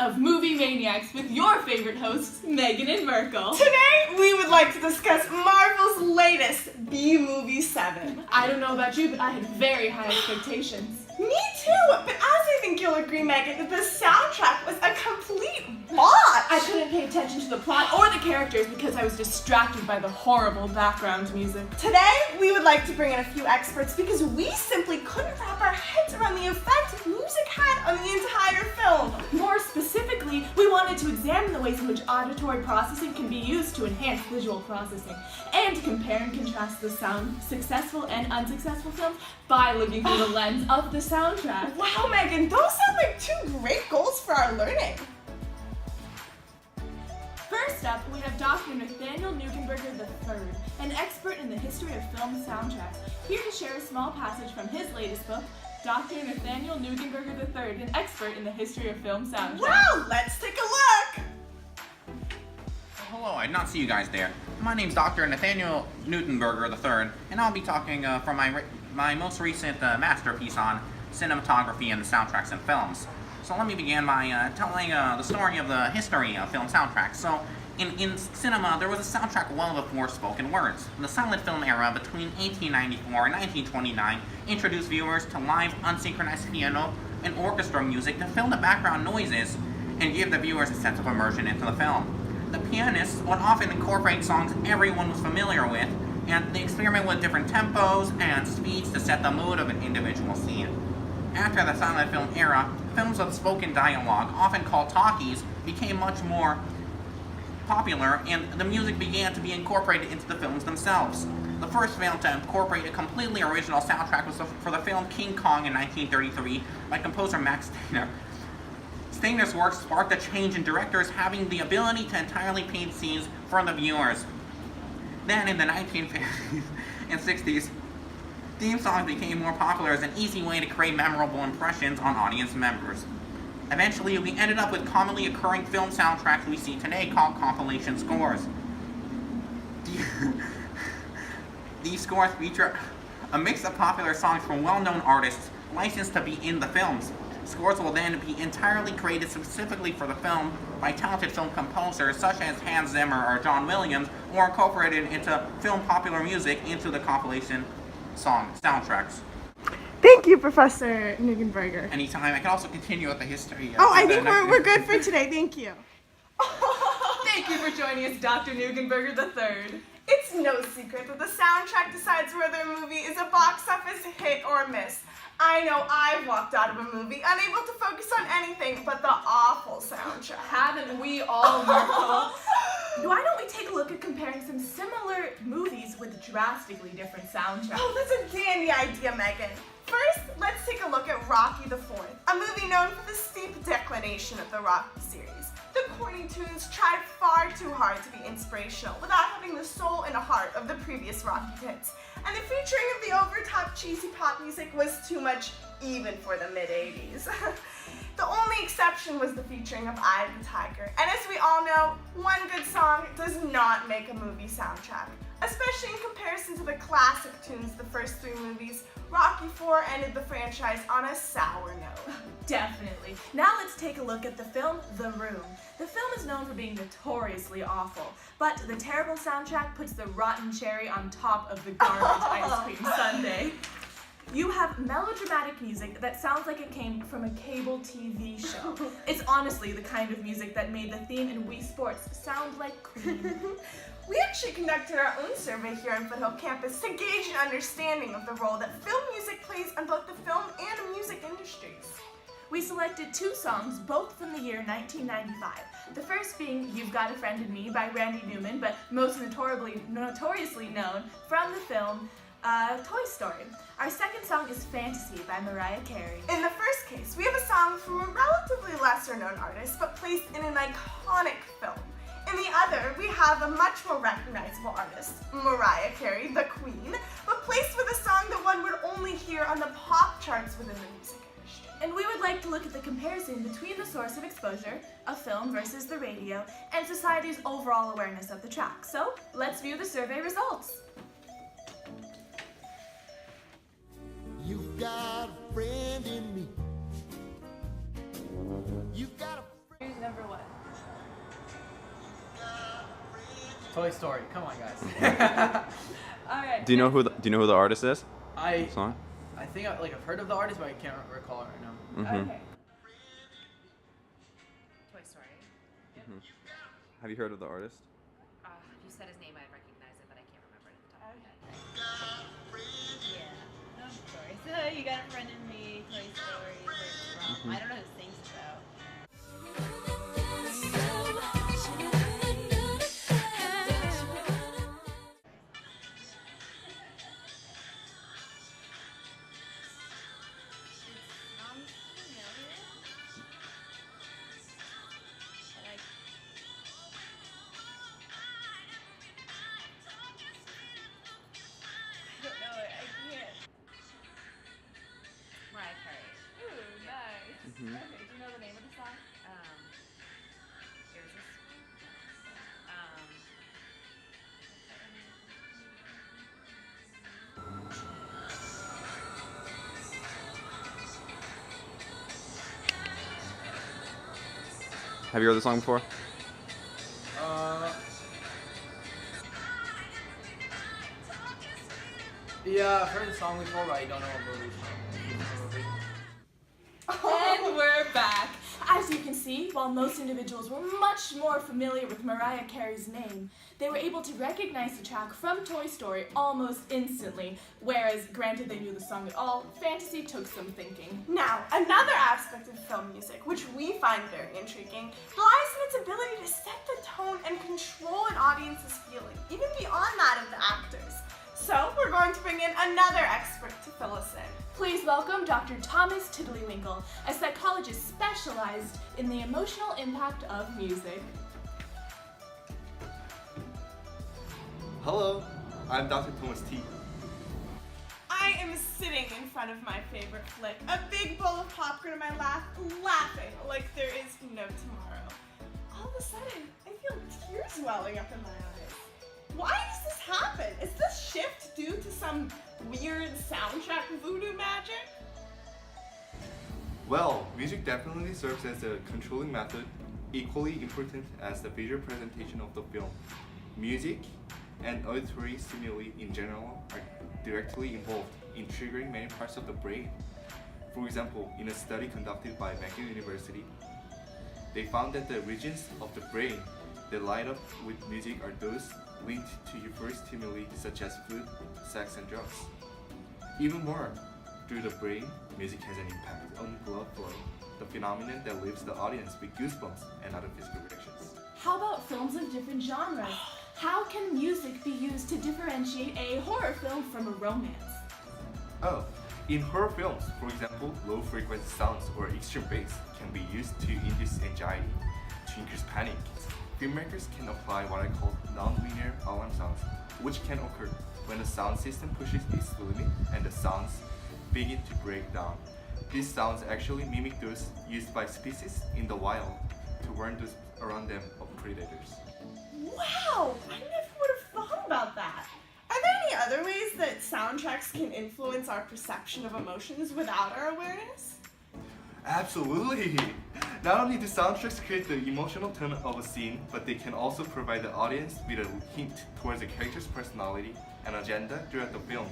of Movie Maniacs with your favorite hosts, Megan and Merkel. Today, we would like to discuss Marvel's latest B-Movie 7. I don't know about you, but I had very high expectations. Me too, but as I think you'll agree, Megan, that the soundtrack was a complete botch. I couldn't pay attention to the plot or the characters because I was distracted by the horrible background music. Today, we would like to bring in a few experts because we simply couldn't wrap our heads around the effect music had on the entire film. More specifically, we wanted to examine the ways in which auditory processing can be used to enhance visual processing, and to compare and contrast the sound successful and unsuccessful films by looking through the lens of the soundtrack. Wow, Megan, those sound like two great goals for our learning. First up, we have Dr. Nathaniel Neugenberger III, an expert in the history of film soundtracks, here to share a small passage from his latest book, Dr. Nathaniel Neugenberger III, an expert in the history of film soundtracks. Wow, let's take a look. Hello, I did not see you guys there. My name's Dr. Nathaniel Neugenberger III, and I'll be talking from my most recent masterpiece on cinematography and the soundtracks in films. So let me begin by telling the story of the history of film soundtracks. So, in cinema, there was a soundtrack well before spoken words. The silent film era between 1894 and 1929 introduced viewers to live, unsynchronized piano and orchestra music to fill the background noises and give the viewers a sense of immersion into the film. The pianists would often incorporate songs everyone was familiar with, and they experiment with different tempos and speeds to set the mood of an individual scene. After the silent film era, films with spoken dialogue, often called talkies, became much more popular, and the music began to be incorporated into the films themselves. The first film to incorporate a completely original soundtrack was for the film King Kong in 1933 by composer Max Steiner. Steiner's work sparked a change in directors having the ability to entirely paint scenes for the viewers. Then in the 1950s and 60s, theme songs became more popular as an easy way to create memorable impressions on audience members. Eventually, we ended up with commonly occurring film soundtracks we see today called compilation scores. These scores feature a mix of popular songs from well-known artists licensed to be in the films. Scores will then be entirely created specifically for the film by talented film composers such as Hans Zimmer or John Williams, or incorporated into film popular music into the compilation soundtracks. Thank you, Professor Neugenberger. Anytime. I can also continue with the history. I think we're good for today. Thank you. Thank you for joining us, Dr. Neugenberger III. It's no secret that the soundtrack decides whether a movie is a box office hit or miss. I know I've walked out of a movie unable to focus on anything but the awful soundtrack. Haven't we all, Merkel? Why don't we take a look at comparing some similar movies with drastically different soundtracks? Oh, that's a dandy idea, Megan. First, let's take a look at Rocky IV, a movie known for the steep declination of the Rocky series. The corny tunes tried far too hard to be inspirational without having the soul and heart of the previous Rocky hits. And the featuring of the over-top cheesy pop music was too much even for the mid-80s. The only exception was the featuring of Eye of the Tiger. And as we all know, one good song does not make a movie soundtrack. Especially in comparison to the classic tunes the first three movies, Rocky IV ended the franchise on a sour note. Definitely. Now let's take a look at the film The Room. The film is known for being notoriously awful, but the terrible soundtrack puts the rotten cherry on top of the garbage ice cream sundae. You have melodramatic music that sounds like it came from a cable TV show. It's honestly the kind of music that made the theme in Wii Sports sound like Queen. We actually conducted our own survey here on Foothill Campus to gauge an understanding of the role that film music plays on both the film and music industries. We selected two songs, both from the year 1995. The first being You've Got a Friend in Me by Randy Newman, but most notoriously known from the film Toy Story. Our second song is Fantasy by Mariah Carey. In the first case, we have a song from a relatively lesser-known artist, but placed in an iconic film. In the other, we have a much more recognizable artist, Mariah Carey, the Queen, but placed with a song that one would only hear on the pop charts within the music industry. And we would like to look at the comparison between the source of exposure, a film versus the radio, and society's overall awareness of the track. So, let's view the survey results. You've got a friend in me. You've got a Number one. Toy Story. Come on, guys. Alright. Do you know who the artist is? I Song? think I've heard of the artist, but I can't recall it right now. Mm-hmm. Okay. Toy Story. Have you heard of the artist? If you said his name, I'd recognize it, but I can't remember it at the top of my head. Yeah, of course. So you got a friend in me, Toy Story, where it's from. I don't know who sings it though. It sounds familiar. But I don't know it. I can't. Mariah Carey. Ooh, nice. Mhm. Okay, do you know the name of the song? Irresistible. Have you heard the song before? Yeah, I've heard the song before, but I don't know what movie it's from. And we're back. As you can see, while most individuals were much more familiar with Mariah Carey's name, they were able to recognize the track from Toy Story almost instantly, whereas, granted they knew the song at all, fantasy took some thinking. Now, another aspect of film music, which we find very intriguing, lies in its ability to set the tone and control an audience's feeling, even beyond that of the actors. So, we're going to bring in another expert to fill us in. Please welcome Dr. Thomas Tiddlywinkle, a psychologist specialized in the emotional impact of music. Hello, I'm Dr. Thomas T. I am sitting in front of my favorite flick, a big bowl of popcorn in my lap, laughing like there is no tomorrow. All of a sudden, I feel tears welling up in my eyes. Why does this happen? Is this shift due to some weird soundtrack voodoo magic? Well, music definitely serves as a controlling method, equally important as the visual presentation of the film. Music and auditory stimuli in general are directly involved in triggering many parts of the brain. For example, in a study conducted by McGill University, they found that the regions of the brain that light up with music are those linked to euphoric stimuli such as food, sex, and drugs. Even more, through the brain, music has an impact on blood flow, the phenomenon that leaves the audience with goosebumps and other physical reactions. How about films of different genres? How can music be used to differentiate a horror film from a romance? Oh, in horror films, for example, low-frequency sounds or extreme bass can be used to induce anxiety, to increase panic. Filmmakers can apply what I call non-linear alarm sounds, which can occur when the sound system pushes its limit and the sounds begin to break down. These sounds actually mimic those used by species in the wild to warn those around them of predators. Wow, I never would have thought about that. Are there any other ways that soundtracks can influence our perception of emotions without our awareness? Absolutely! Not only do soundtracks create the emotional tone of a scene, but they can also provide the audience with a hint towards a character's personality and agenda throughout the film.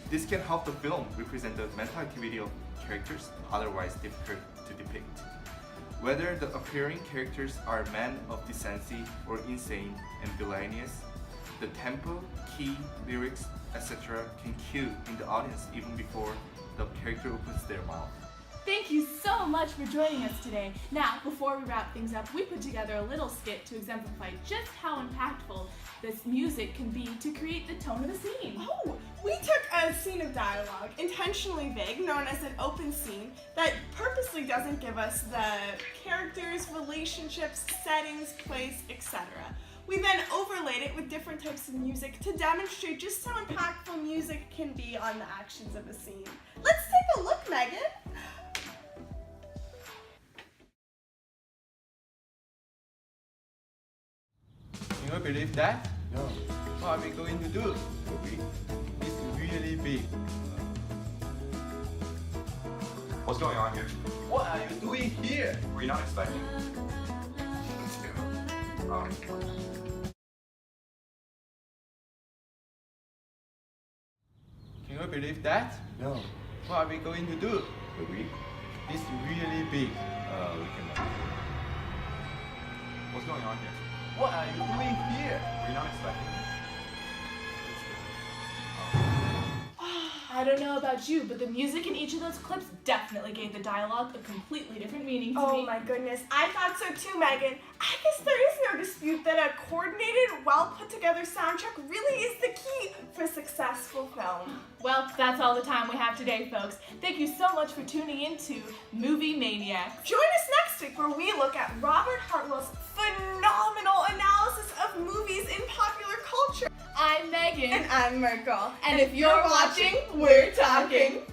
This can help the film represent the mental activity of characters otherwise difficult to depict. Whether the appearing characters are men of decency or insane and villainous, the tempo, key, lyrics, etc. can cue in the audience even before the character opens their mouth. Thank you so much for joining us today. Now, before we wrap things up, we put together a little skit to exemplify just how impactful this music can be to create the tone of a scene. Oh, we took a scene of dialogue, intentionally vague, known as an open scene, that purposely doesn't give us the characters, relationships, settings, place, etc. We then overlaid it with different types of music to demonstrate just how impactful music can be on the actions of a scene. Let's take a look, Megan. You don't believe that? No. What are we going to do? It's really big. What's going on here? What are you doing here? Were you not expecting? Can you believe that? No. What are we going to do? We? It's really big. We can. What's going on here? What are you doing here? Were you not expecting me? I don't know about you, but the music in each of those clips definitely gave the dialogue a completely different meaning to me. Oh my goodness, I thought so too, Megan. I guess there is no dispute that a coordinated, well put together soundtrack really is the key for a successful film. Well, that's all the time we have today, folks. Thank you so much for tuning in to Movie Maniacs. Join us next week where we look at Robert Hartwell's phenomenal analysis of movies in popular culture. I'm Megan. And I'm Merkel. And if you're watching, we're talking.